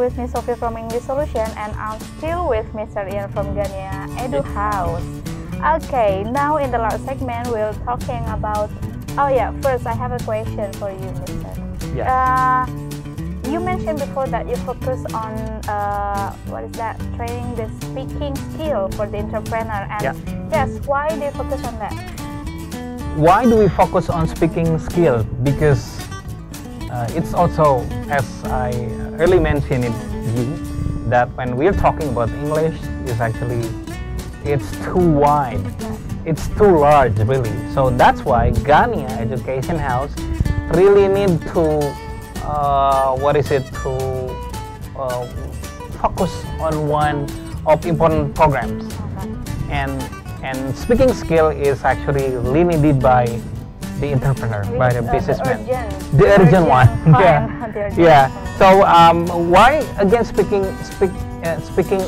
with me Sophie from English Solution, and I'm still with Mr. Ian from Gania Edu House. Okay, now in the last segment we're talking about, oh yeah, first I have a question for you, Mr. Yeah. You mentioned before that you focus on training the speaking skill for the entrepreneur, and yes, why do you focus on that? Why do we focus on speaking skill? Because it's also, as I early mentioned it you, that when we're talking about English, it's too wide, it's too large really. So that's why Gania Education House really need to focus on one of important programs, and speaking skill is actually really needed by the entrepreneur, by the businessman, the urgent one. Yeah. So why again speaking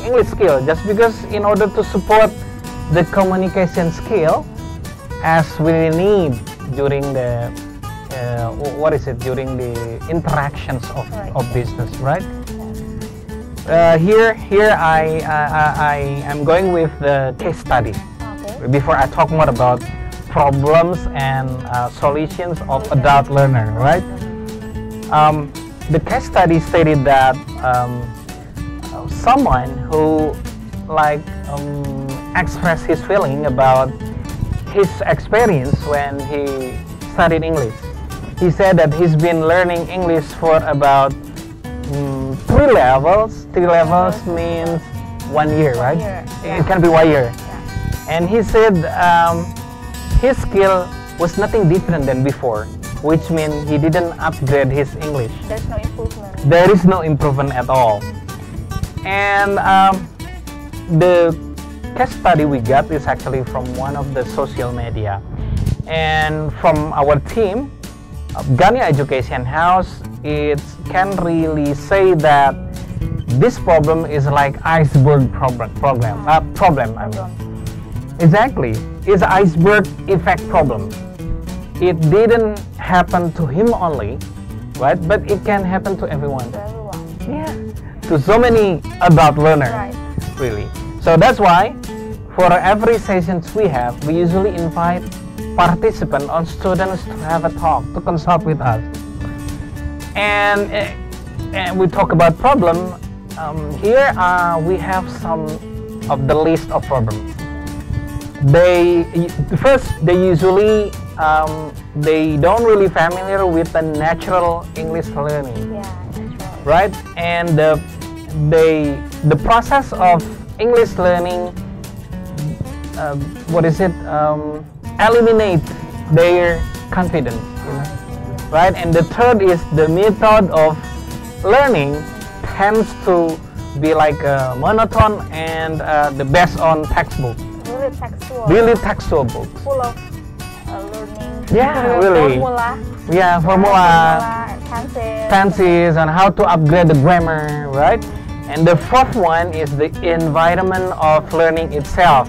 English skill? Just because in order to support the communication skill as we need during the during the interactions of business, right? Here I am going with the case study. Before I talk more about problems and solutions of adult learner, right? The case study stated that someone who expressed his feeling about his experience when he studied English. He said that he's been learning English for about 3 levels. 3 levels means 1 year, right? It can be 1 year. And he said his skill was nothing different than before, which means he didn't upgrade his English. There's no improvement. There is no improvement at all. And the case study we got is actually from one of the social media. And from our team, Gania Education House, it can really say that this problem is like iceberg problem. Exactly, it's an iceberg effect problem. It didn't happen to him only, right? But it can happen to everyone. To everyone. Yeah, to so many adult learners, really. So that's why for every sessions we have, we usually invite participants or students to have a talk, to consult with us. And we talk about problem. Here we have some of the list of problems. They usually they don't really familiar with the natural English learning, right? And the process of English learning, eliminate their confidence, right? And the third is the method of learning tends to be like monotone and the based on textbook. Really textual books. Full of learning. Yeah, really. Formula. Tenses and how to upgrade the grammar, right? And the fourth one is the environment of learning itself.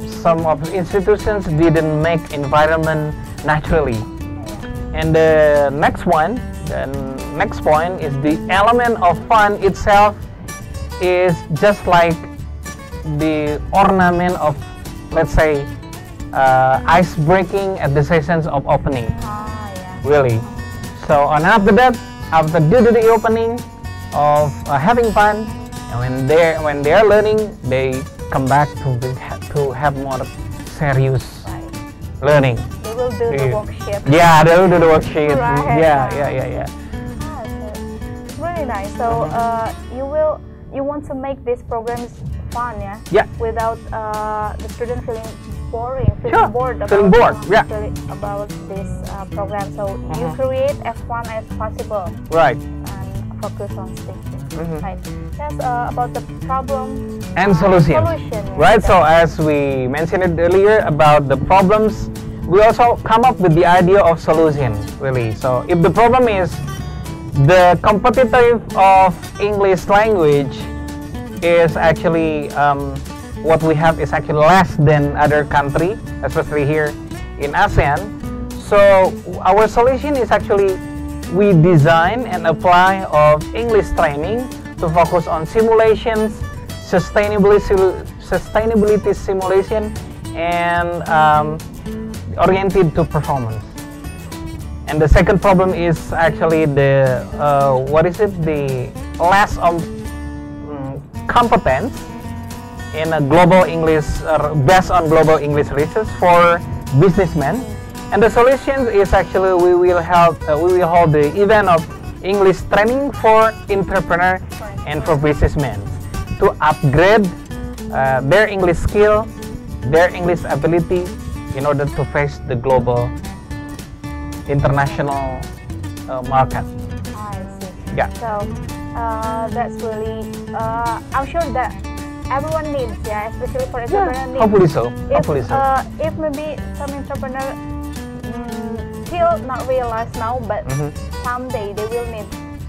Some of the institutions didn't make environment naturally. And the next point is the element of fun itself is just like the ornament of, let's say, ice breaking at the sessions of opening. Really. So, and after that, after due to the opening of having fun, and when they are learning, they come back to have more serious learning. They will do the worksheet. Yeah, they will do the worksheet. Yeah. Really nice. So you want to make these programs fun, yeah? Without the student feeling boring, bored about this program. So you create as fun as possible. Right. And focus on speaking. Right. That's about the problem and solution. Right. So as we mentioned it earlier about the problems, we also come up with the idea of solution. Really. So if the problem is the competitive of English language is actually what we have is actually less than other country, especially here in ASEAN. So our solution is actually we design and apply of English training to focus on simulations, sustainability simulation, and oriented to performance. And the second problem is actually the the less of competence in a global English based on global English research for businessmen. And the solution is actually we will hold the event of English training for entrepreneur and for businessmen to upgrade their English skill, their English ability in order to face the global international market. I see. Yeah. So that's really I'm sure that everyone needs, yeah, especially for entrepreneur needs. Hopefully so. Hopefully so. If maybe some entrepreneur still not realize now, but someday they will need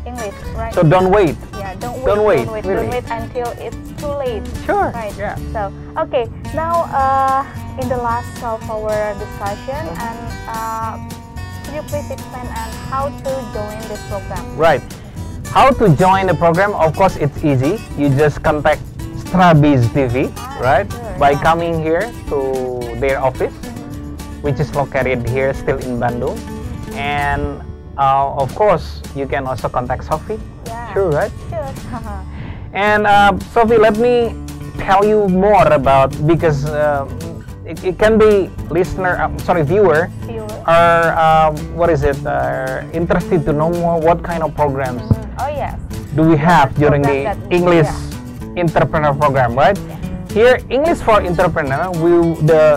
English, right? So don't wait. Yeah, don't wait, wait really. until it's too late. Sure. Right. Yeah. So okay, now in the last of our discussion, and could you please explain and how to join this program? Right. How to join the program? Of course, it's easy. You just contact Strabiz TV, right? Sure, By yeah. coming here to their office, which is located here still in Bandung. And of course, you can also contact Sophie. Yeah. Sure, right? Sure. And Sophie, let me tell you more about, because it can be viewer are interested to know more what kind of programs Oh yes. do we have What during program the that- English yeah. entrepreneur program, right? Yeah. Here, English for entrepreneur,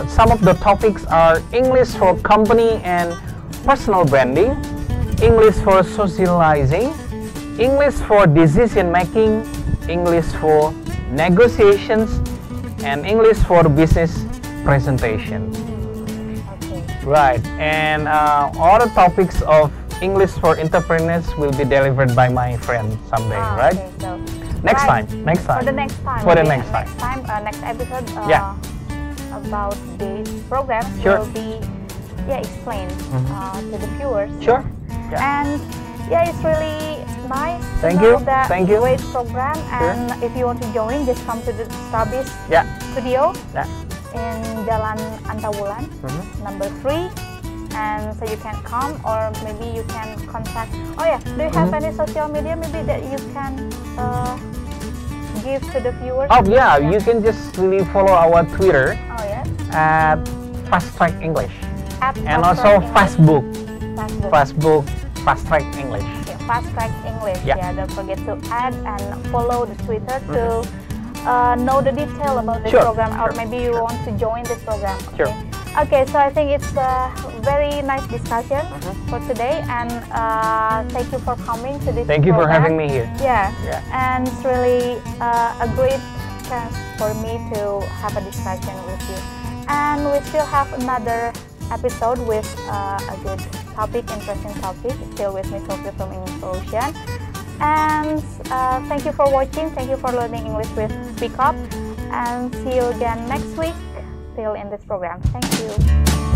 some of the topics are English for company and personal branding, English for socializing, English for decision making, English for negotiations, and English for business presentation. Okay. Right, and all the topics of English for entrepreneurs will be delivered by my friend someday, right? Okay, so Next right. time, next time. For the next time. For the okay, next time. Next episode. Yeah. About this program Sure. will be explained to the viewers. Sure. Yeah. And yeah, it's really nice. Thank to know you. That Thank you. Great program. Sure. And if you want to join, just come to the Strabiz Yeah. studio Yeah. in Jalan Antawulan, number 3. And so you can come, or maybe you can contact. Oh yeah, do you have any social media maybe that you can give to the viewers? Oh yeah, you can just really follow our Twitter Oh yes. at Fast Track English, At and Fast also Track Facebook, English. Facebook Fast Track English. Okay, Fast Track English. Yeah. Yeah. Don't forget to add and follow the Twitter to know the detail about this Sure, program, or sure, maybe you want to join this program. Sure. Okay. Okay, so I think it's a very nice discussion for today, and thank you for coming to this Thank you for program. having me here. Yeah, Yeah. and it's really a great chance for me to have a discussion with you. And we still have another episode with a good topic, interesting topic, still with me, Sophie from English Solution. And thank you for watching, thank you for learning English with Speak Up, and see you again next week. Still in this program. Thank you.